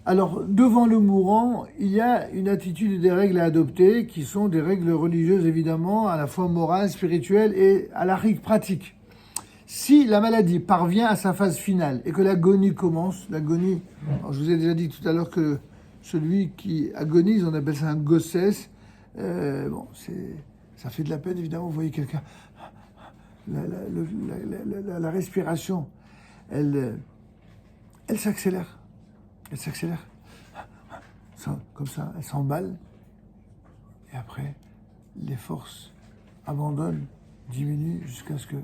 Alors, devant le mourant, il y a une attitude et des règles à adopter qui sont des règles religieuses, évidemment, à la fois morales, spirituelles et à la règle pratique. Si la maladie parvient à sa phase finale et que l'agonie commence, l'agonie, je vous ai déjà dit tout à l'heure que celui qui agonise, on appelle ça un gossès. Bon, ça fait de la peine, évidemment. Vous voyez quelqu'un, la respiration, elle s'accélère. Elle s'accélère. Comme ça, elle s'emballe. Et après, les forces abandonnent, diminuent jusqu'à ce que...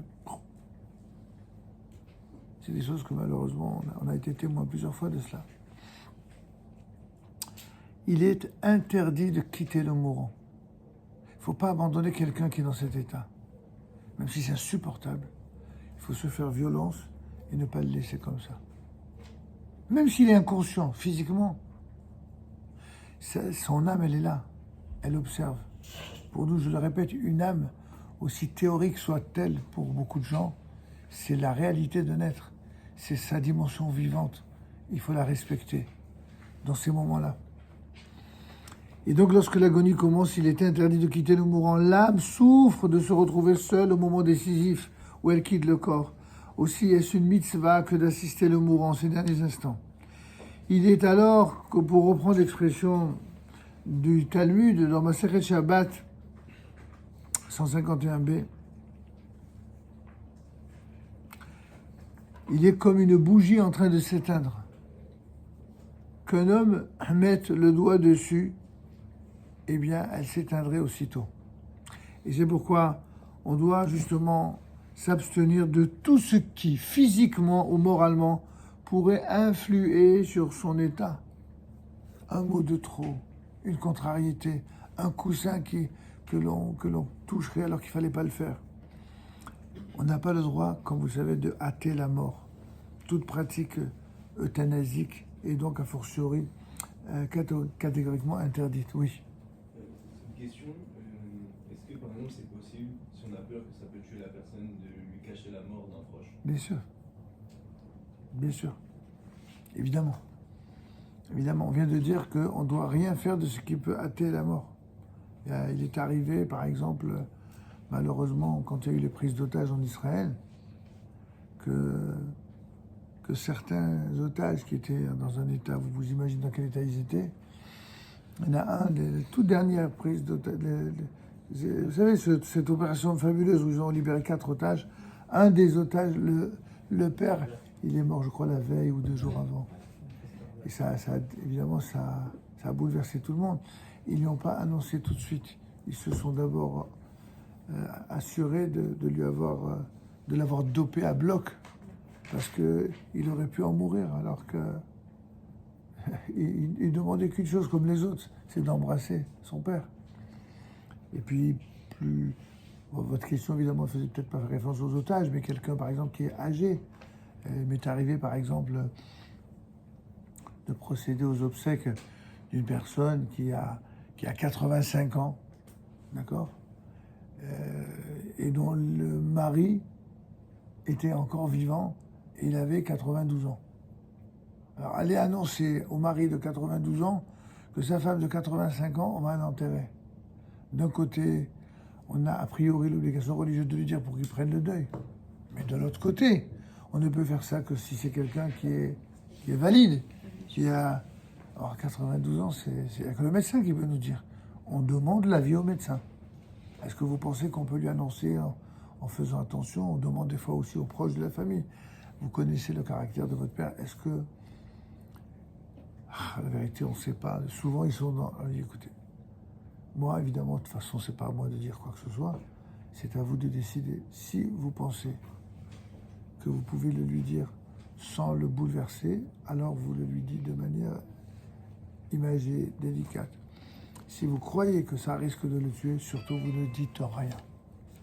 C'est des choses que malheureusement, on a été témoin plusieurs fois de cela. Il est interdit de quitter le mourant. Il ne faut pas abandonner quelqu'un qui est dans cet état. Même si c'est insupportable, il faut se faire violence et ne pas le laisser comme ça. Même s'il est inconscient, physiquement, son âme, elle est là. Elle observe. Pour nous, je le répète, une âme, aussi théorique soit-elle pour beaucoup de gens, c'est la réalité de naître. C'est sa dimension vivante. Il faut la respecter dans ces moments-là. Et donc, lorsque l'agonie commence, il est interdit de quitter le mourant. L'âme souffre de se retrouver seule au moment décisif où elle quitte le corps. Aussi, est-ce une mitzvah que d'assister le mourant ces derniers instants. Il est alors que, pour reprendre l'expression du Talmud, dans Masechet Shabbat 151b, il est comme une bougie en train de s'éteindre. Qu'un homme mette le doigt dessus, eh bien, elle s'éteindrait aussitôt. Et c'est pourquoi on doit justement s'abstenir de tout ce qui, physiquement ou moralement, pourrait influer sur son état. Un mot de trop, une contrariété, un coussin que l'on toucherait alors qu'il ne fallait pas le faire. On n'a pas le droit, comme vous savez, de hâter la mort. Toute pratique euthanasique est donc a fortiori catégoriquement interdite. Oui. Une question, est-ce que par exemple c'est possible, si on a peur que ça peut tuer la personne, de lui cacher la mort d'un proche? Bien sûr. Bien sûr. Évidemment. Évidemment, on vient de dire qu'on ne doit rien faire de ce qui peut hâter la mort. Il est arrivé, par exemple, malheureusement, quand il y a eu les prises d'otages en Israël, que certains otages qui étaient dans un état, vous imaginez dans quel état ils étaient. Il y en a un des toutes dernières prises d'otages. Vous savez, cette opération fabuleuse où ils ont libéré 4 otages. Un des otages, le père, il est mort, je crois, la veille ou 2 jours avant. Et ça évidemment, ça a bouleversé tout le monde. Ils ne lui ont pas annoncé tout de suite. Ils se sont d'abord assurés de l'avoir dopé à bloc, parce qu'il aurait pu en mourir, alors qu'il demandait qu'une chose comme les autres, c'est d'embrasser son père. Et puis, votre question, évidemment, ne faisait peut-être pas référence aux otages, mais quelqu'un, par exemple, qui est âgé. Il m'est arrivé, par exemple, de procéder aux obsèques d'une personne qui a 85 ans, d'accord, et dont le mari était encore vivant et il avait 92 ans. Alors, aller annoncer au mari de 92 ans que sa femme de 85 ans, on va l'enterrer. D'un côté, on a a priori l'obligation religieuse de lui dire pour qu'il prenne le deuil. Mais de l'autre côté, on ne peut faire ça que si c'est quelqu'un qui est valide, qui a... Alors 92 ans, c'est que le médecin qui peut nous dire. On demande l'avis au médecin. Est-ce que vous pensez qu'on peut lui annoncer en faisant attention? On demande des fois aussi aux proches de la famille. Vous connaissez le caractère de votre père. Est-ce que... la vérité, on ne sait pas. Souvent, ils sont dans... Écoutez, moi, évidemment, de toute façon, c'est pas à moi de dire quoi que ce soit. C'est à vous de décider. Si vous pensez que vous pouvez le lui dire sans le bouleverser, alors vous le lui dites de manière imagée, délicate. Si vous croyez que ça risque de le tuer, surtout vous ne dites rien.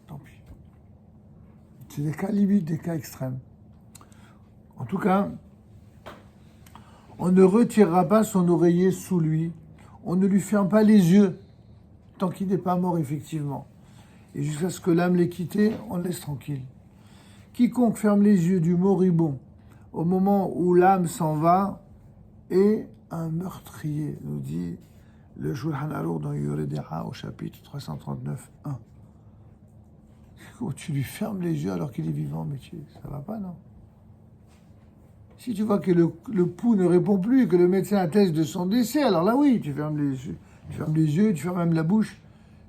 Tant pis. C'est des cas limites, des cas extrêmes. En tout cas, on ne retirera pas son oreiller sous lui. On ne lui ferme pas les yeux tant qu'il n'est pas mort effectivement. Et jusqu'à ce que l'âme l'ait quitté, on le laisse tranquille. Quiconque ferme les yeux du moribond au moment où l'âme s'en va, et un meurtrier, nous dit le Shulchan Aruch dans Yoreh De'ah au chapitre 339.1. Tu lui fermes les yeux alors qu'il est vivant, mais ça va pas, non? Si tu vois que le pouls ne répond plus et que le médecin atteste de son décès, alors là oui, tu fermes les yeux, tu fermes même la bouche.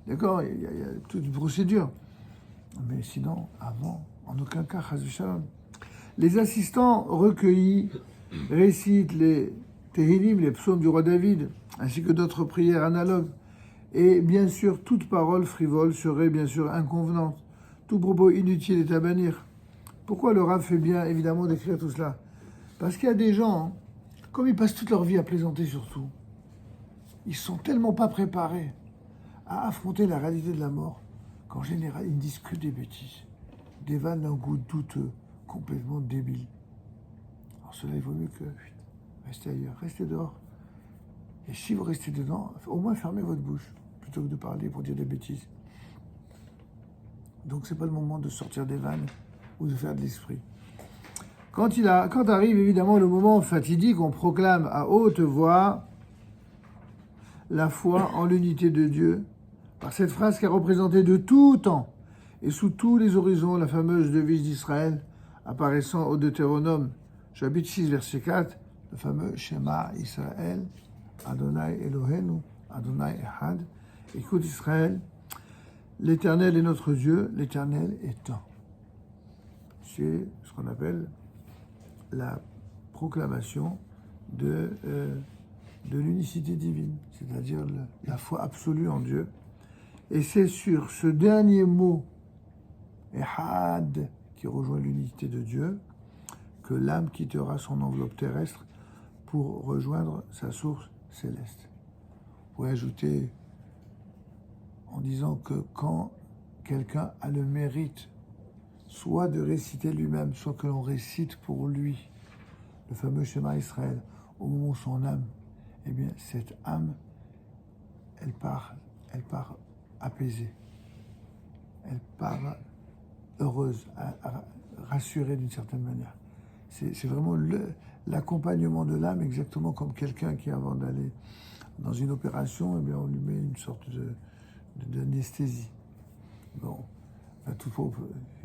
D'accord? Il y a toute une procédure. Mais sinon, avant, en aucun cas, chas v'shalom. Les assistants recueillis récitent les Tehillim, les psaumes du roi David, ainsi que d'autres prières analogues. Et bien sûr, toute parole frivole serait bien sûr inconvenante. Tout propos inutile est à bannir. Pourquoi le Rav fait bien, évidemment, d'écrire tout cela? Parce qu'il y a des gens, comme ils passent toute leur vie à plaisanter surtout, ils sont tellement pas préparés à affronter la réalité de la mort qu'en général, ils ne disent que des bêtises, des vannes d'un goût douteux, complètement débiles. Alors cela, il vaut mieux que restez ailleurs, restez dehors. Et si vous restez dedans, au moins fermez votre bouche, plutôt que de parler pour dire des bêtises. Donc c'est pas le moment de sortir des vannes ou de faire de l'esprit. Quand arrive évidemment le moment fatidique, on proclame à haute voix la foi en l'unité de Dieu, par cette phrase qui a représenté de tout temps et sous tous les horizons la fameuse devise d'Israël apparaissant au Deutéronome, chapitre 6, verset 4, le fameux Shema Israël, Adonai Eloheinu, Adonai Echad. Écoute Israël, l'Éternel est notre Dieu, l'Éternel est un. C'est ce qu'on appelle la proclamation de l'unicité divine, c'est-à-dire la foi absolue en Dieu. Et c'est sur ce dernier mot, Echad, qui rejoint l'unité de Dieu, que l'âme quittera son enveloppe terrestre pour rejoindre sa source céleste. Vous pouvez ajouter en disant que quand quelqu'un a le mérite soit de réciter lui-même, soit que l'on récite pour lui le fameux Shema Israël, au moment où son âme, eh bien, cette âme, elle part apaisée, elle part heureuse, rassurée d'une certaine manière. C'est vraiment l'accompagnement de l'âme, exactement comme quelqu'un qui, avant d'aller dans une opération, eh bien, on lui met une sorte d'anesthésie. Bon,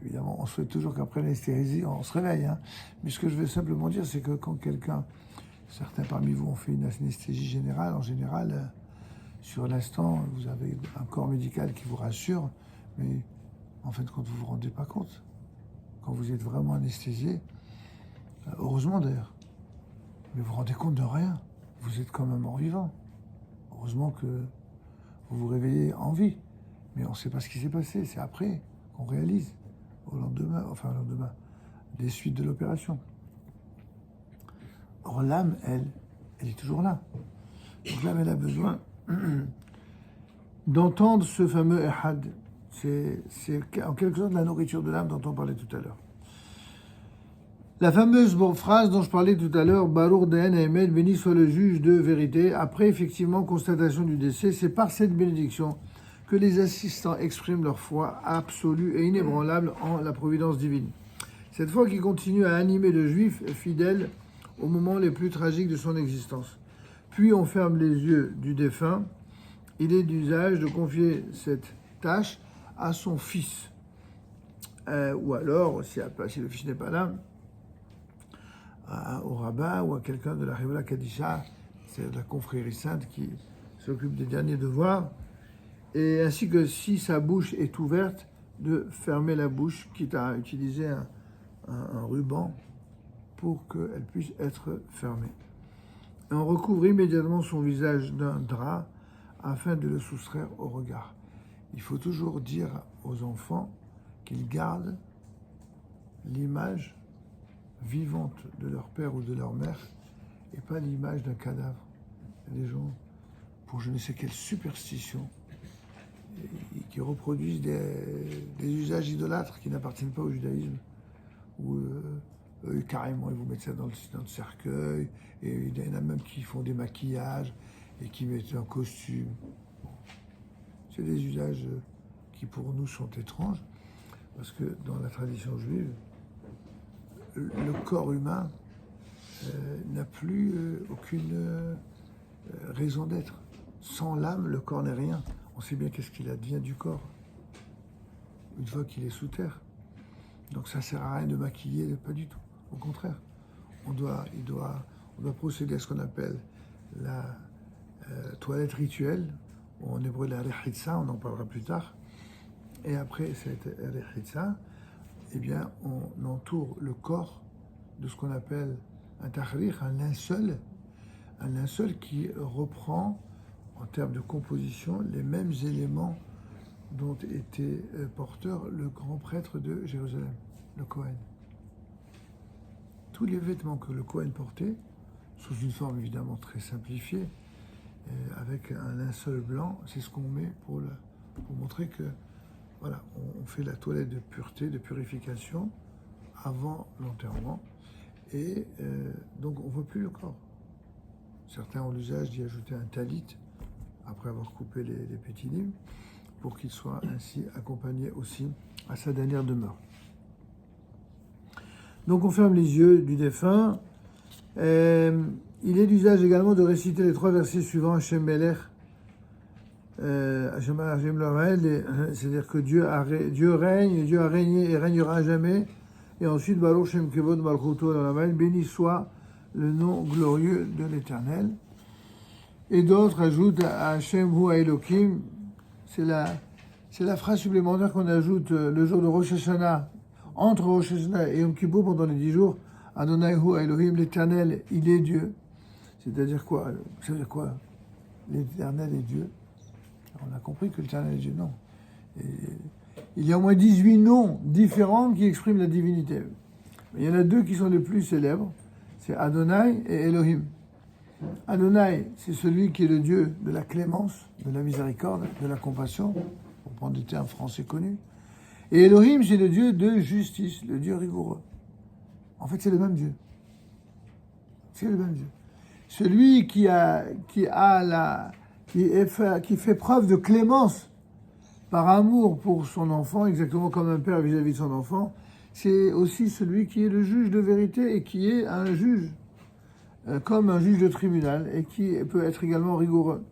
évidemment, on souhaite toujours qu'après l'anesthésie, on se réveille. Hein. Mais ce que je veux simplement dire, c'est que quand certains parmi vous ont fait une anesthésie générale, en général, sur l'instant, vous avez un corps médical qui vous rassure, mais en fin de compte, vous ne vous rendez pas compte. Quand vous êtes vraiment anesthésié, heureusement d'ailleurs, mais vous vous rendez compte de rien. Vous êtes comme un mort-vivant. Heureusement que vous vous réveillez en vie, mais on ne sait pas ce qui s'est passé. C'est après qu'on réalise, au lendemain, des suites de l'opération. Or, l'âme, elle est toujours là. Donc l'âme, elle a besoin d'entendre ce fameux Ehad. C'est en quelque sorte la nourriture de l'âme dont on parlait tout à l'heure. La fameuse phrase dont je parlais tout à l'heure, Baruch Dayan Haemet, béni soit le juge de vérité, après effectivement constatation du décès, c'est par cette bénédiction que les assistants expriment leur foi absolue et inébranlable en la providence divine. Cette foi qui continue à animer le juif fidèle aux moments les plus tragiques de son existence. Puis on ferme les yeux du défunt. Il est d'usage de confier cette tâche à son fils. Ou alors, si le fils n'est pas là, au rabbin ou à quelqu'un de la Révéla Kadisha, c'est la confrérie sainte qui s'occupe des derniers devoirs, et ainsi que si sa bouche est ouverte, de fermer la bouche, quitte à utiliser un ruban pour qu'elle puisse être fermée. Et on recouvre immédiatement son visage d'un drap afin de le soustraire au regard. Il faut toujours dire aux enfants qu'ils gardent l'image vivante de leur père ou de leur mère et pas l'image d'un cadavre. Il y a des gens, pour je ne sais quelle superstition, qui reproduisent des usages idolâtres qui n'appartiennent pas au judaïsme, où carrément ils vous mettent ça dans le cercueil, et il y en a même qui font des maquillages et qui mettent un costume. C'est des usages qui pour nous sont étranges, parce que dans la tradition juive, le corps humain n'a plus aucune raison d'être. Sans l'âme, le corps n'est rien. On sait bien qu'est-ce qu'il advient du corps une fois qu'il est sous terre. Donc ça ne sert à rien de maquiller, pas du tout. Au contraire, on doit procéder à ce qu'on appelle la toilette rituelle, en hébreu la rechitza, on en parlera plus tard. Et après cette rechitza, eh bien, on entoure le corps de ce qu'on appelle un tahrir, un linceul qui reprend, en termes de composition, les mêmes éléments dont était porteur le grand prêtre de Jérusalem, le Kohen. Tous les vêtements que le Kohen portait, sous une forme évidemment très simplifiée, avec un linceul blanc, c'est ce qu'on met pour montrer que voilà, on fait la toilette de pureté, de purification avant l'enterrement, et donc on ne voit plus le corps. Certains ont l'usage d'y ajouter un talit après avoir coupé les petits livres, pour qu'il soit ainsi accompagné aussi à sa dernière demeure. Donc on ferme les yeux du défunt. Il est d'usage également de réciter les 3 versets suivants, Hashem Melech, Hashem Lo'el, c'est-à-dire que Dieu règne, Dieu a régné et régnera à jamais. Et ensuite, Baruch Shem Kevod Malchuto Lo'el, béni soit le nom glorieux de l'Éternel. Et d'autres ajoutent à Hashem Hu Elokim. C'est la phrase supplémentaire qu'on ajoute le jour de Rosh Hashanah, entre Rosh Hashanah et Yom Kippour, pendant les 10 jours. Adonai Hu Elohim, l'Éternel, il est Dieu. C'est-à-dire quoi? Ça veut dire quoi? L'Éternel est Dieu. On a compris que l'Éternel est Dieu, non. Et il y a au moins 18 noms différents qui expriment la divinité. Mais il y en a 2 qui sont les plus célèbres. C'est Adonai et Elohim. Adonai, c'est celui qui est le Dieu de la clémence, de la miséricorde, de la compassion, pour prendre des termes français connus. Et Elohim, c'est le Dieu de justice, le Dieu rigoureux. En fait, c'est le même Dieu. C'est le même Dieu. Celui qui fait preuve de clémence par amour pour son enfant, exactement comme un père vis-à-vis de son enfant, c'est aussi celui qui est le juge de vérité et qui est un juge, comme un juge de tribunal, et qui peut être également rigoureux.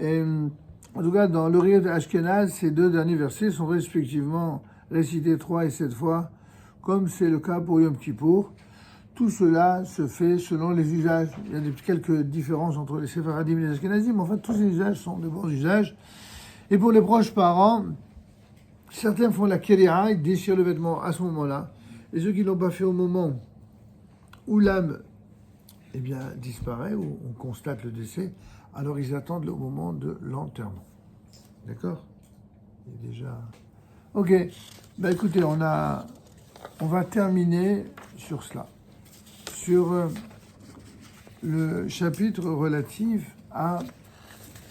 Et, en tout cas, dans le Riot Ashkenaz, ces 2 derniers versets sont respectivement récités 3 et 7 fois, comme c'est le cas pour Yom Kippour. Tout cela se fait selon les usages. Il y a quelques différences entre les Séfaradim et les Ashkenazim, mais en fait, tous ces usages sont de bons usages. Et pour les proches parents, certains font la kéria, ils déchirent le vêtement à ce moment-là, et ceux qui ne l'ont pas fait au moment où l'âme disparaît, où on constate le décès, alors ils attendent le moment de l'enterrement. D'accord? Et déjà... Ok, écoutez, on va terminer sur cela. Sur le chapitre relatif à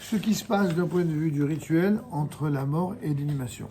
ce qui se passe d'un point de vue du rituel entre la mort et l'inhumation.